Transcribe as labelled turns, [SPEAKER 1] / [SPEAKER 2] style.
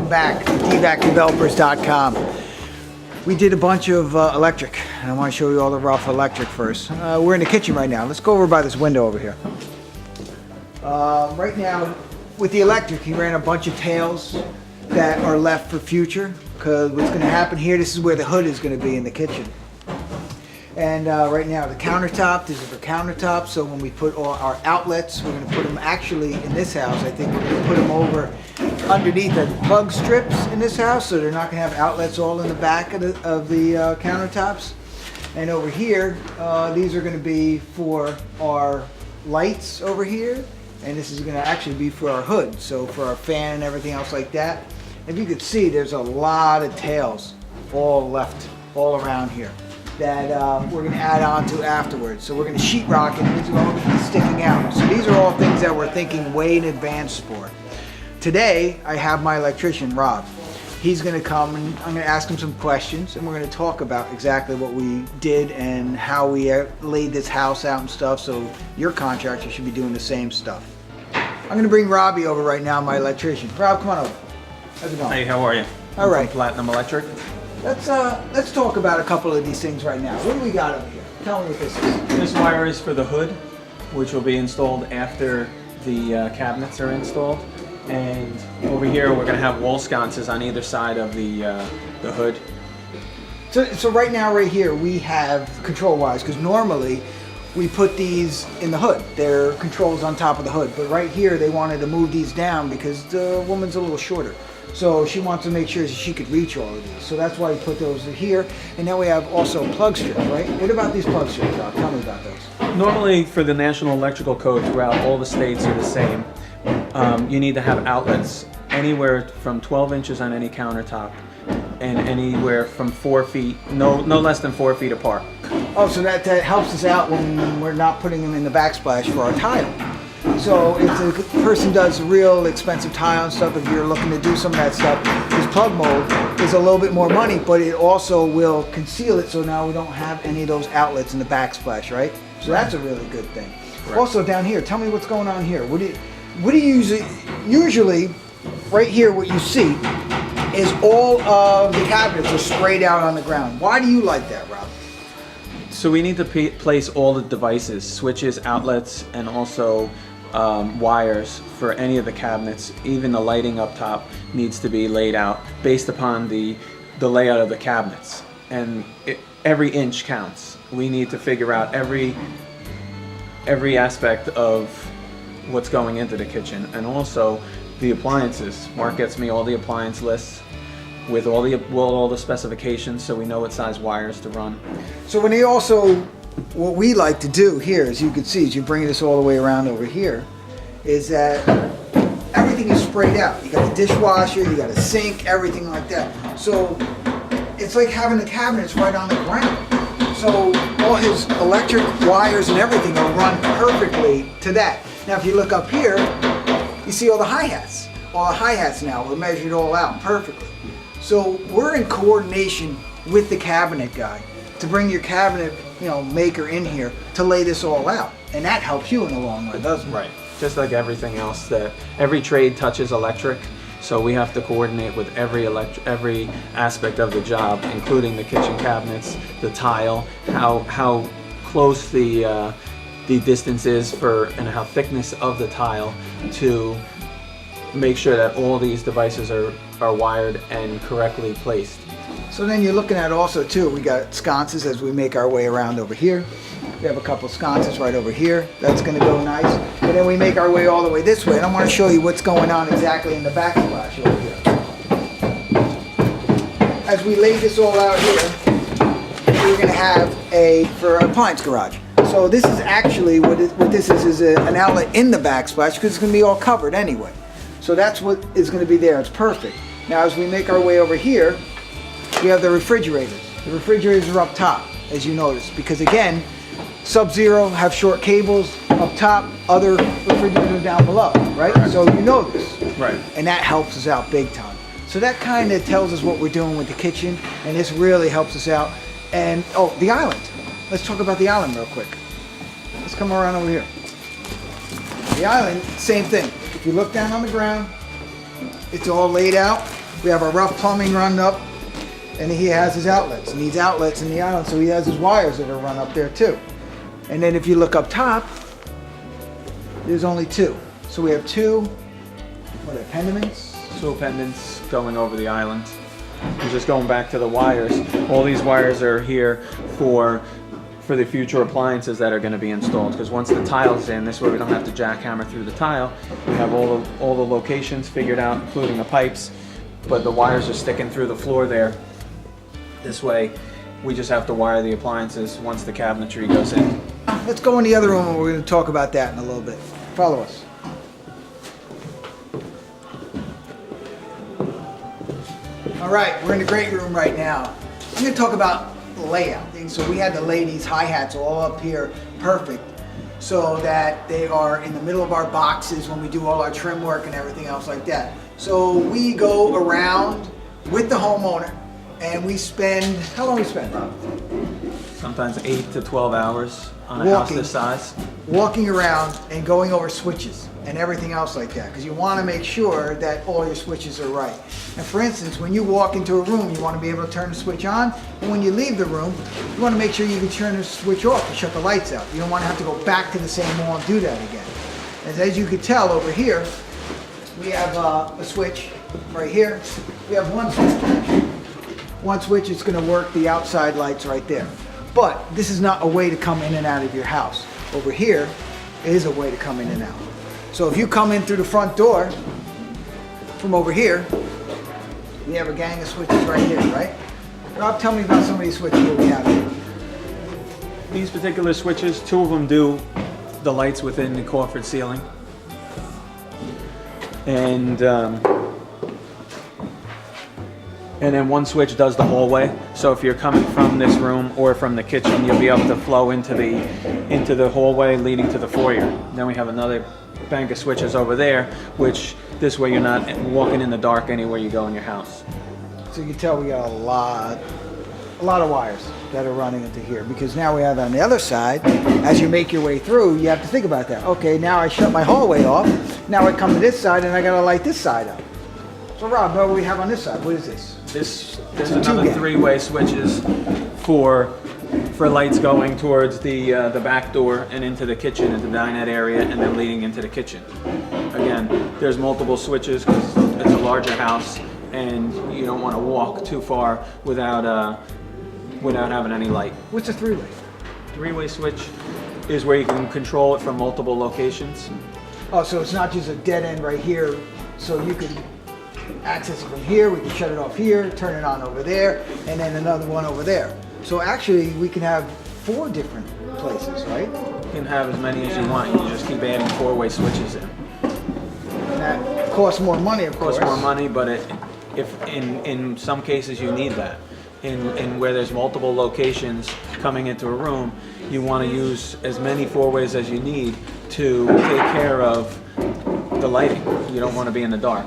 [SPEAKER 1] welcome back to DivakDevelopers.com. We did a bunch of electric, and I want to show you all the rough electric first. We're in the kitchen right now. Let's go over by this window over here. Right now, with the electric, he ran a bunch of tails that are left for future, because what's going to happen here, this is where the hood is going to be in the kitchen. And right now the countertop, this is for countertop, so when we put all our outlets, we're going to put them actually in this house. I think we're going to put them over underneath the plug strips in this house, so they're not going to have outlets all in the back of the countertops. And over here, these are going to be for our lights over here, and this is going to actually be for our hood, so for our fan and everything else like that. If you could see, there's a lot of tails all left all around here that we're going to add on to afterwards. So we're going to sheetrock it, and these are all going to be sticking out. So these are all things that we're thinking way in advance for. Today, I have my electrician, Rob. He's going to come, and I'm going to ask him some questions, and we're going to talk about exactly what we did and how we laid this house out and stuff, so your contractor should be doing the same stuff. I'm going to bring Robbie over right now, my electrician. Rob, come on over. How's it going?
[SPEAKER 2] Hey, how are you?
[SPEAKER 1] All right.
[SPEAKER 2] From Platinum Electric.
[SPEAKER 1] Let's talk about a couple of these things right now. What do we got over here? Tell me what this is.
[SPEAKER 2] This wire is for the hood, which will be installed after the cabinets are installed. And over here, we're going to have wall sconces on either side of the hood.
[SPEAKER 1] So right now, right here, we have control wires, because normally we put these in the hood. They're controls on top of the hood. But right here, they wanted to move these down because the woman's a little shorter. So she wants to make sure she could reach all of these. So that's why we put those here. And now we have also plug strips, right? What about these plug strips, Rob? Tell me about those.
[SPEAKER 2] Normally, for the National Electrical Code throughout all the states are the same. You need to have outlets anywhere from 12 inches on any countertop and anywhere from 4 feet, no less than 4 feet apart.
[SPEAKER 1] Oh, so that helps us out when we're not putting them in the backsplash for our tile. So if the person does real expensive tile and stuff, if you're looking to do some of that stuff, this plug mold is a little bit more money, but it also will conceal it, so now we don't have any of those outlets in the backsplash, right? So that's a really good thing. Right. Also down here, tell me what's going on here. What do you usually right here, what you see is all of the cabinets are sprayed out on the ground. Why do you like that, Rob?
[SPEAKER 2] So we need to place all the devices, switches, outlets, and also wires for any of the cabinets. Even the lighting up top needs to be laid out based upon the layout of the cabinets. And every inch counts. We need to figure out every aspect of what's going into the kitchen, and also the appliances. Mark gets me all the appliance lists with all the specifications, so we know what size wires to run.
[SPEAKER 1] So when what we like to do here, as you can see, as you bring this all the way around over here, is that everything is sprayed out. You got a dishwasher, you got a sink, everything like that. So it's like having the cabinets right on the ground. So all his electric wires and everything are run perfectly to that. Now if you look up here, you see all the hi-hats. All the hi-hats now, we're measured all out perfectly. So we're in coordination with the cabinet guy to bring your cabinet, maker in here to lay this all out. And that helps you in the long run, doesn't it?
[SPEAKER 2] Right. Just like everything else, that every trade touches electric, so we have to coordinate with every aspect of the job, including the kitchen cabinets, the tile, how close the distance is and how thickness of the tile, to make sure that all these devices are wired and correctly placed.
[SPEAKER 1] So then you're looking at also too, we got sconces as we make our way around over here. We have a couple sconces right over here. That's going to go nice. And then we make our way all the way this way. And I want to show you what's going on exactly in the backsplash over here. As we lay this all out here, we're going to have for an appliance garage. So this is actually, what this is an outlet in the backsplash, because it's going to be all covered anyway. So that's what is going to be there. It's perfect. Now as we make our way over here, we have the refrigerators. The refrigerators are up top, as you notice, because again, Sub-Zero have short cables up top, other refrigerators down below, right?
[SPEAKER 2] Correct.
[SPEAKER 1] So you know this.
[SPEAKER 2] Right.
[SPEAKER 1] And that helps us out big time. So that kind of tells us what we're doing with the kitchen, and this really helps us out. And, oh, the island. Let's talk about the island real quick. Let's come around over here. The island, same thing. If you look down on the ground, it's all laid out We have our rough plumbing run up, and he has his outlets. Needs outlets in the island, so he has his wires that are run up there too. And then if you look up top, there's only two. So we have two, what are they, pendants?
[SPEAKER 2] Two pendants going over the island. And just going back to the wires, all these wires are here for the future appliances that are going to be installed. Because once the tile's in, this way we don't have to jackhammer through the tile. We have all the locations figured out, including the pipes, but the wires are sticking through the floor there. This way, we just have to wire the appliances once the cabinetry goes in.
[SPEAKER 1] Let's go in the other room and we're going to talk about that in a little bit. Follow us. All right, we're in the great room right now. I'm going to talk about the layout. So we had the ladies' hi-hats all up here, perfect, so that they are in the middle of our boxes when we do all our trim work and everything else like that. So we go around with the homeowner and we spend, how long we spend, Rob?
[SPEAKER 2] Sometimes 8 to 12 hours on a house this size.
[SPEAKER 1] Walking around and going over switches and everything else like that, because you want to make sure that all your switches are right. And for instance, when you walk into a room, you want to be able to turn the switch on, and when you leave the room, you want to make sure you can turn the switch off and shut the lights out. You don't want to have to go back to the same wall and do that again. As you can tell over here, we have a switch right here. We have one switch. One switch is going to work the outside lights right there. But this is not a way to come in and out of your house. Over here is a way to come in and out. So if you come in through the front door from over here, we have a gang of switches right here, right? Rob, tell me about some of these switches that we have here.
[SPEAKER 2] These particular switches, two of them do the lights within the coffered ceiling. And then one switch does the hallway. So if you're coming from this room or from the kitchen, you'll be able to flow into the hallway leading to the foyer. Then we have another bank of switches over there, which this way you're not walking in the dark anywhere you go in your house.
[SPEAKER 1] So you can tell we got a lot of wires that are running into here, because now we have on the other side, as you make your way through, you have to think about that. Okay, now I shut my hallway off. Now I come to this side and I gotta light this side up. So Rob, what do we have on this side? What is this?
[SPEAKER 2] There's another three-way switches for lights going towards the back door and into the kitchen, into the dinette area, and then leading into the kitchen. Again, there's multiple switches because it's a larger house, and you don't want to walk too far without having any light.
[SPEAKER 1] What's a three-way?
[SPEAKER 2] Three-way switch is where you can control it from multiple locations.
[SPEAKER 1] Oh, so it's not just a dead end right here, so you can access it from here, we can shut it off here, turn it on over there, and then another one over there. So actually, we can have 4 different places, right?
[SPEAKER 2] You can have as many as you want. You just keep adding 4-way switches in.
[SPEAKER 1] And that costs more money, of course.
[SPEAKER 2] Costs more money, but if in some cases you need that. In where there's multiple locations coming into a room, you want to use as many 4-ways as you need to take care of the lighting. You don't want to be in the dark.